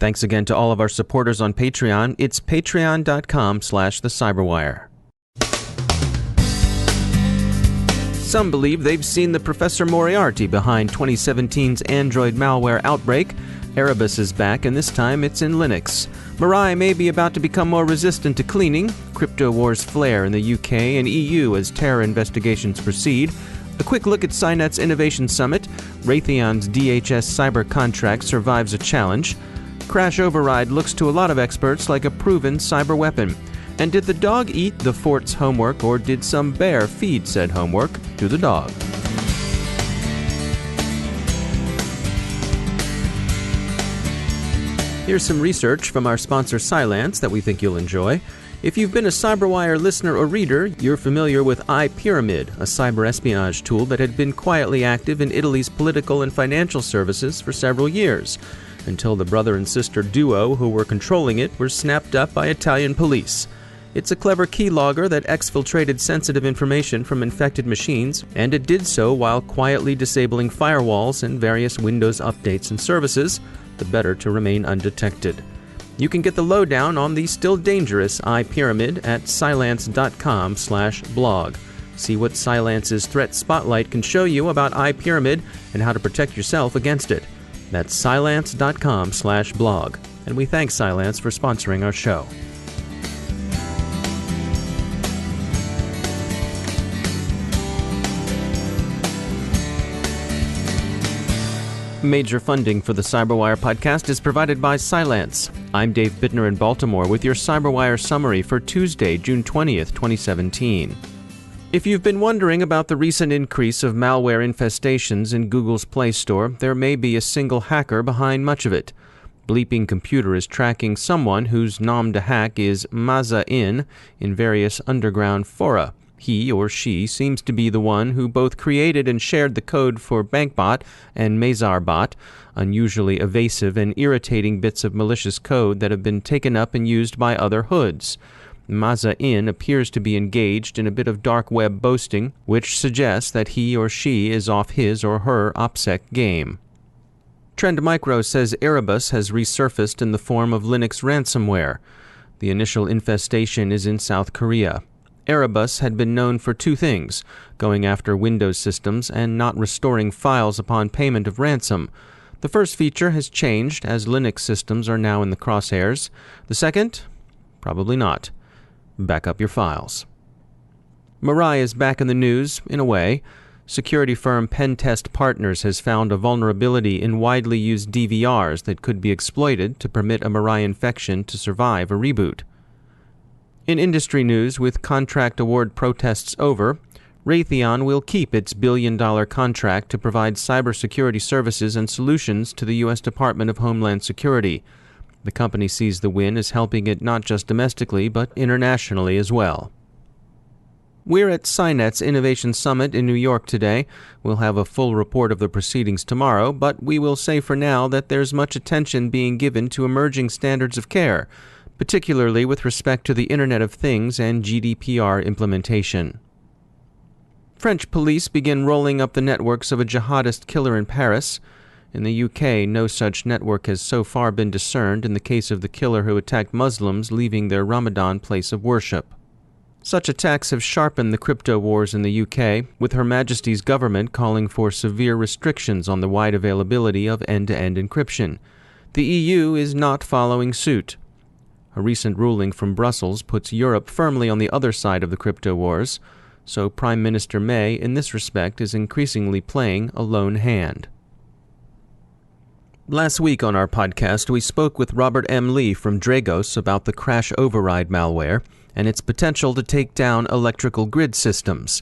Thanks again to all of our supporters on Patreon. It's patreon.com/thecyberwire. Some believe they've seen the Professor Moriarity behind 2017's Android malware outbreak. Erebus is back, and this time it's in Linux. Mirai may be about to become more resistant to cleaning. Crypto wars flare in the UK and EU as terror investigations proceed. A quick look at SINET's Innovation Summit. Raytheon's DHS cyber contract survives a challenge. CrashOverride looks to a lot of experts like a proven cyber weapon. And did the dog eat the fort's homework, or did some bear feed said homework to the dog? Here's some research from our sponsor Cylance that we think you'll enjoy. If you've been a CyberWire listener or reader, you're familiar with iPyramid, a cyber espionage tool that had been quietly active in Italy's political and financial services for several years, until the brother and sister duo who were controlling it were snapped up by Italian police. It's a clever keylogger that exfiltrated sensitive information from infected machines, and it did so while quietly disabling firewalls and various Windows updates and services, the better to remain undetected. You can get the lowdown on the still dangerous iPyramid at cylance.com/blog. See what Cylance's Threat Spotlight can show you about iPyramid and how to protect yourself against it. That's cylance.com/blog. And we thank Cylance for sponsoring our show. Major funding for the CyberWire podcast is provided by Cylance. I'm Dave Bittner in Baltimore with your CyberWire summary for Tuesday, June 20th, 2017. If you've been wondering about the recent increase of malware infestations in Google's Play Store, there may be a single hacker behind much of it. Bleeping Computer is tracking someone whose nom de hack is Maza in various underground fora. He or she seems to be the one who both created and shared the code for BankBot and Mazarbot, unusually evasive and irritating bits of malicious code that have been taken up and used by other hoods. Maza appears to be engaged in a bit of dark web boasting, which suggests that he or she is off his or her OPSEC game. Trend Micro says Erebus has resurfaced in the form of Linux ransomware. The initial infestation is in South Korea. Erebus had been known for two things: going after Windows systems and not restoring files upon payment of ransom. The first feature has changed, as Linux systems are now in the crosshairs. The second? Probably not. Back up your files. Mirai is back in the news, in a way. Security firm Pentest Partners has found a vulnerability in widely used DVRs that could be exploited to permit a Mirai infection to survive a reboot. In industry news, with contract award protests over, Raytheon will keep its billion-dollar contract to provide cybersecurity services and solutions to the U.S. Department of Homeland Security. The company sees the win as helping it not just domestically, but internationally as well. We're at SINET's Innovation Summit in New York today. We'll have a full report of the proceedings tomorrow, but we will say for now that there's much attention being given to emerging standards of care, particularly with respect to the Internet of Things and GDPR implementation. French police begin rolling up the networks of a jihadist killer in Paris. In the UK, no such network has so far been discerned in the case of the killer who attacked Muslims leaving their Ramadan place of worship. Such attacks have sharpened the crypto wars in the UK, with Her Majesty's government calling for severe restrictions on the wide availability of end-to-end encryption. The EU is not following suit. A recent ruling from Brussels puts Europe firmly on the other side of the crypto wars, so Prime Minister May, in this respect, is increasingly playing a lone hand. Last week on our podcast, we spoke with Robert M. Lee from Dragos about the CrashOverride malware and its potential to take down electrical grid systems.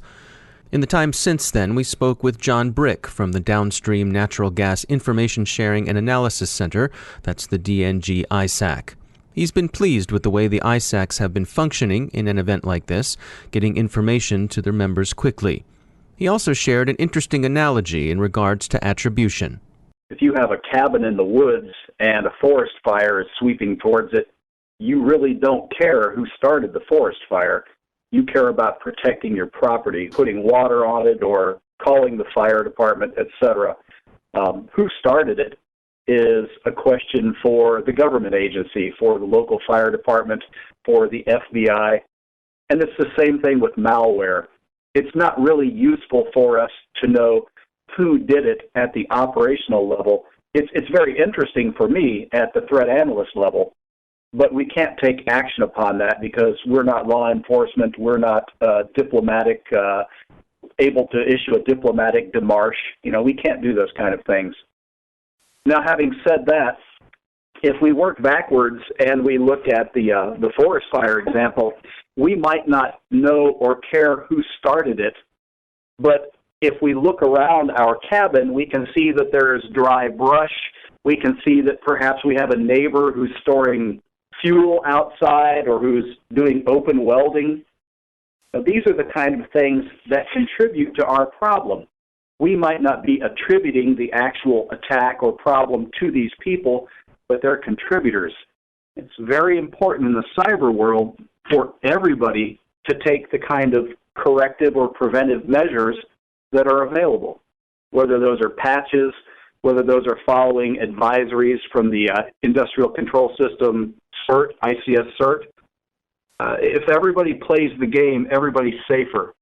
In the time since then, we spoke with John Brick from the Downstream Natural Gas Information Sharing and Analysis Center, that's the DNG-ISAC. He's been pleased with the way the ISACs have been functioning in an event like this, getting information to their members quickly. He also shared an interesting analogy in regards to attribution. If you have a cabin in the woods and a forest fire is sweeping towards it, you really don't care who started the forest fire. You care about protecting your property, putting water on it or calling the fire department, etc. Who started it is a question for the government agency, for the local fire department, for the FBI. And it's the same thing with malware. It's not really useful for us to know who did it at the operational level. It's very interesting for me at the threat analyst level, but we can't take action upon that because we're not law enforcement, we're not diplomatic, able to issue a diplomatic démarche. We can't do those kind of things. Now, having said that, if we work backwards and we look at the forest fire example, we might not know or care who started it, but if we look around our cabin, we can see that there's dry brush. We can see that perhaps we have a neighbor who's storing fuel outside or who's doing open welding. Now, these are the kind of things that contribute to our problem. We might not be attributing the actual attack or problem to these people, but they're contributors. It's very important in the cyber world for everybody to take the kind of corrective or preventive measures that are available, whether those are patches, whether those are following advisories from the Industrial Control System CERT, ICS CERT. If everybody plays the game, everybody's safer.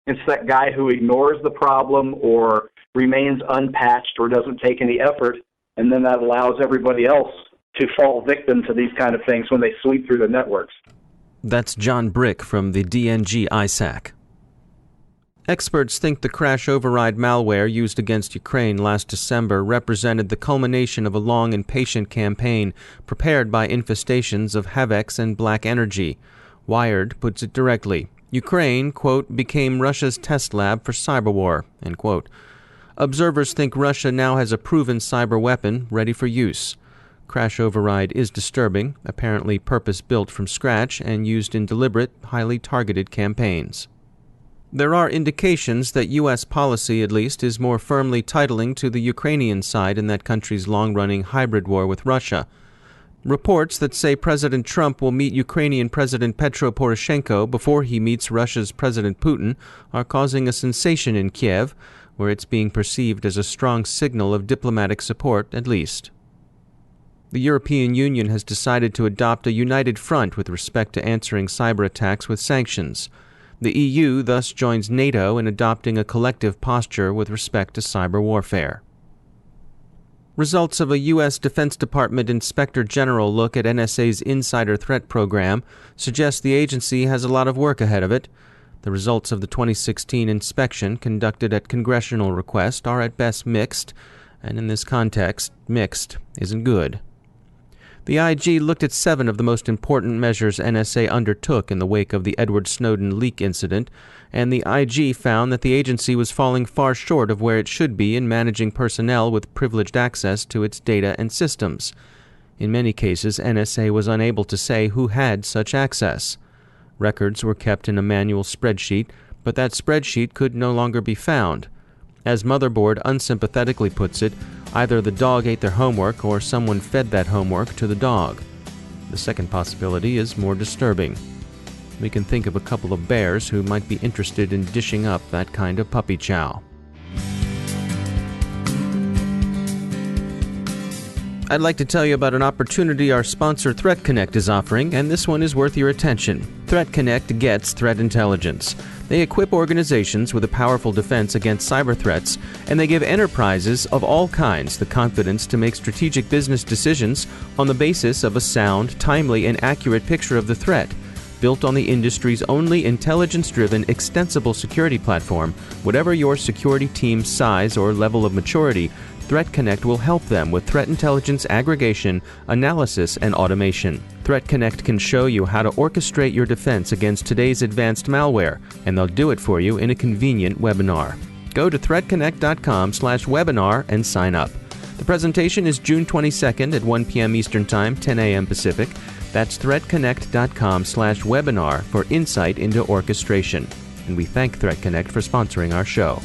It's that guy who ignores the problem or remains unpatched or doesn't take any effort, and then that allows everybody else to fall victim to these kind of things when they sweep through the networks. That's John Brick from the DNG-ISAC. Experts think the CrashOverride malware used against Ukraine last December represented the culmination of a long and patient campaign prepared by infestations of Havocs and Black Energy. Wired puts it directly. Ukraine, quote, became Russia's test lab for cyber war, end quote. Observers think Russia now has a proven cyber weapon ready for use. CrashOverride is disturbing, apparently purpose-built from scratch and used in deliberate, highly targeted campaigns. There are indications that U.S. policy, at least, is more firmly titling to the Ukrainian side in that country's long-running hybrid war with Russia. Reports that say President Trump will meet Ukrainian President Petro Poroshenko before he meets Russia's President Putin are causing a sensation in Kiev, where it's being perceived as a strong signal of diplomatic support, at least. The European Union has decided to adopt a united front with respect to answering cyber attacks with sanctions. The EU thus joins NATO in adopting a collective posture with respect to cyber warfare. Results of a U.S. Defense Department Inspector General look at NSA's Insider Threat Program suggest the agency has a lot of work ahead of it. The results of the 2016 inspection conducted at congressional request are at best mixed, and in this context, mixed isn't good. The IG looked at 7 of the most important measures NSA undertook in the wake of the Edward Snowden leak incident, and the IG found that the agency was falling far short of where it should be in managing personnel with privileged access to its data and systems. In many cases, NSA was unable to say who had such access. Records were kept in a manual spreadsheet, but that spreadsheet could no longer be found. As Motherboard unsympathetically puts it, either the dog ate their homework or someone fed that homework to the dog. The second possibility is more disturbing. We can think of a couple of bears who might be interested in dishing up that kind of puppy chow. I'd like to tell you about an opportunity our sponsor Threat Connect is offering, and this one is worth your attention. Threat Connect gets threat intelligence. They equip organizations with a powerful defense against cyber threats, and they give enterprises of all kinds the confidence to make strategic business decisions on the basis of a sound, timely, and accurate picture of the threat. Built on the industry's only intelligence-driven, extensible security platform, whatever your security team's size or level of maturity, Threat Connect will help them with threat intelligence aggregation, analysis, and automation. Threat Connect can show you how to orchestrate your defense against today's advanced malware, and they'll do it for you in a convenient webinar. Go to threatconnect.com/webinar and sign up. The presentation is June 22nd at 1 p.m. Eastern Time, 10 a.m. Pacific. That's threatconnect.com/webinar for insight into orchestration. And we thank Threat Connect for sponsoring our show.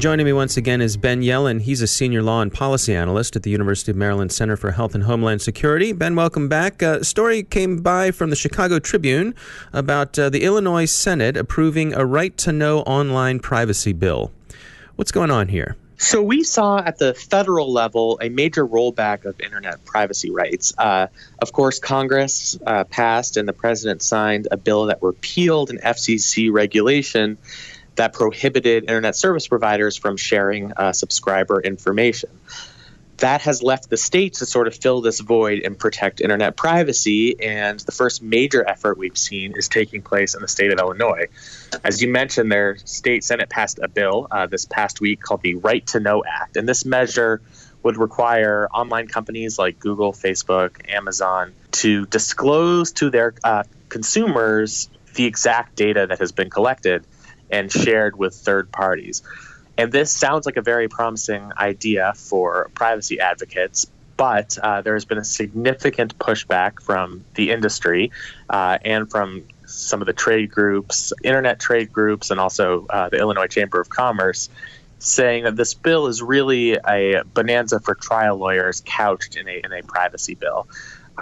Joining me once again is Ben Yelin. He's a senior law and policy analyst at the University of Maryland Center for Health and Homeland Security. Ben, welcome back. A story came by from the Chicago Tribune about the Illinois Senate approving a right-to-know online privacy bill. What's going on here? So we saw at the federal level a major rollback of internet privacy rights. Of course, Congress passed and the president signed a bill that repealed an FCC regulation that prohibited internet service providers from sharing subscriber information. That has left the states to sort of fill this void and protect internet privacy, and the first major effort we've seen is taking place in the state of Illinois. As you mentioned, their state Senate passed a bill this past week called the Right to Know Act, and this measure would require online companies like Google, Facebook, Amazon to disclose to their consumers the exact data that has been collected and shared with third parties. And this sounds like a very promising idea for privacy advocates, but there has been a significant pushback from the industry and from some of the trade groups, internet trade groups, and also the Illinois Chamber of Commerce, saying that this bill is really a bonanza for trial lawyers couched in a privacy bill.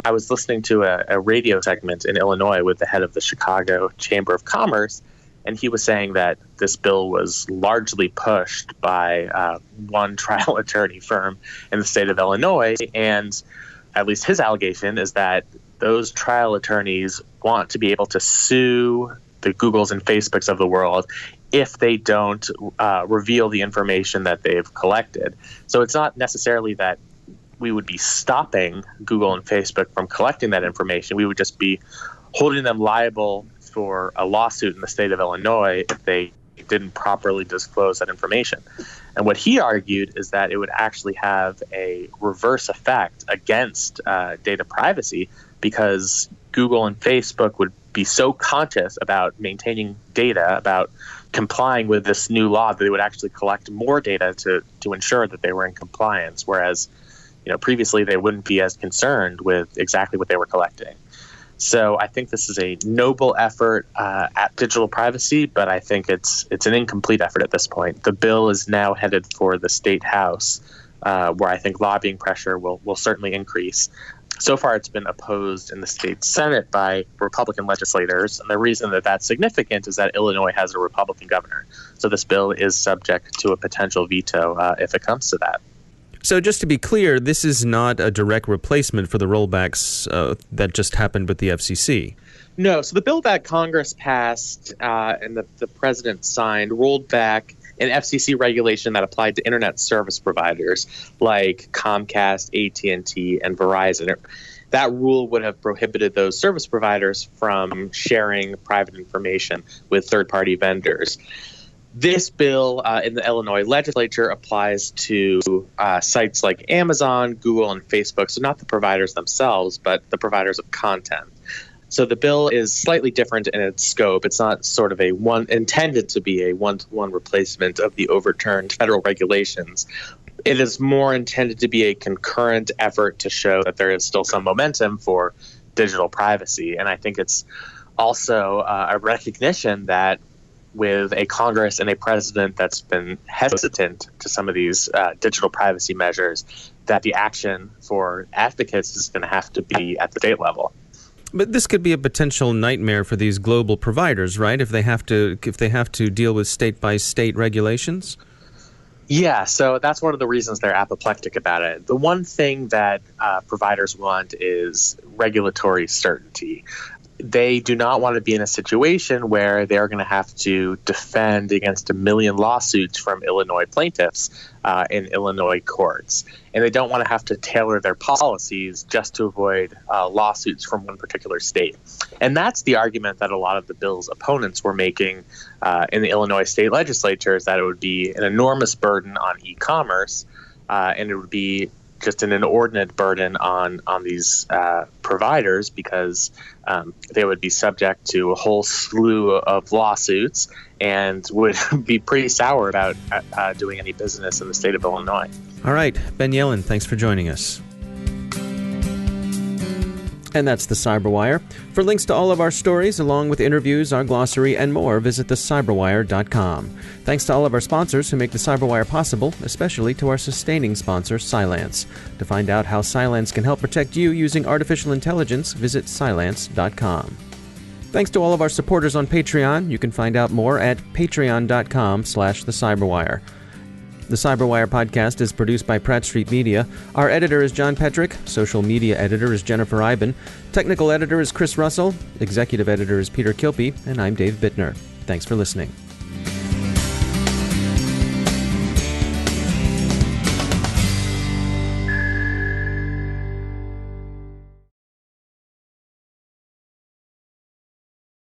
I was listening to a radio segment in Illinois with the head of the Chicago Chamber of Commerce, and he was saying that this bill was largely pushed by one trial attorney firm in the state of Illinois. And at least his allegation is that those trial attorneys want to be able to sue the Googles and Facebooks of the world if they don't reveal the information that they've collected. So it's not necessarily that we would be stopping Google and Facebook from collecting that information. We would just be holding them liable for a lawsuit in the state of Illinois if they didn't properly disclose that information. And what he argued is that it would actually have a reverse effect against data privacy, because Google and Facebook would be so conscious about maintaining data, about complying with this new law, that they would actually collect more data to ensure that they were in compliance, whereas previously they wouldn't be as concerned with exactly what they were collecting. So I think this is a noble effort at digital privacy, but I think it's an incomplete effort at this point. The bill is now headed for the state house, where I think lobbying pressure will certainly increase. So far, it's been opposed in the state Senate by Republican legislators, and the reason that that's significant is that Illinois has a Republican governor. So this bill is subject to a potential veto if it comes to that. So just to be clear, this is not a direct replacement for the rollbacks that just happened with the FCC. No. So the bill that Congress passed and the president signed rolled back an FCC regulation that applied to internet service providers like Comcast, AT&T, and Verizon. That rule would have prohibited those service providers from sharing private information with third-party vendors. This bill in the Illinois legislature applies to sites like Amazon, Google, and Facebook. So not the providers themselves, but the providers of content. So the bill is slightly different in its scope. It's not sort of intended to be a one-to-one replacement of the overturned federal regulations. It is more intended to be a concurrent effort to show that there is still some momentum for digital privacy. And I think it's also a recognition that with a Congress and a president that's been hesitant to some of these digital privacy measures, that the action for advocates is going to have to be at the state level. But this could be a potential nightmare for these global providers, right? If they have to deal with state-by-state regulations? Yeah, so that's one of the reasons they're apoplectic about it. The one thing that providers want is regulatory certainty. They do not want to be in a situation where they're going to have to defend against 1 million lawsuits from Illinois plaintiffs in Illinois courts. And they don't want to have to tailor their policies just to avoid lawsuits from one particular state. And that's the argument that a lot of the bill's opponents were making in the Illinois state legislature, is that it would be an enormous burden on e-commerce, and it would be just an inordinate burden on these providers, because they would be subject to a whole slew of lawsuits and would be pretty sour about doing any business in the state of Illinois. All right. Ben Yelin, thanks for joining us. And that's the Cyberwire. For links to all of our stories, along with interviews, our glossary, and more, visit thecyberwire.com. Thanks to all of our sponsors who make the Cyberwire possible, especially to our sustaining sponsor, Cylance. To find out how Cylance can help protect you using artificial intelligence, visit Cylance.com. Thanks to all of our supporters on Patreon. You can find out more at patreon.com/thecyberwire. The Cyberwire podcast is produced by Pratt Street Media. Our editor is John Petrick. Social media editor is Jennifer Iben. Technical editor is Chris Russell. Executive editor is Peter Kilpie. And I'm Dave Bittner. Thanks for listening.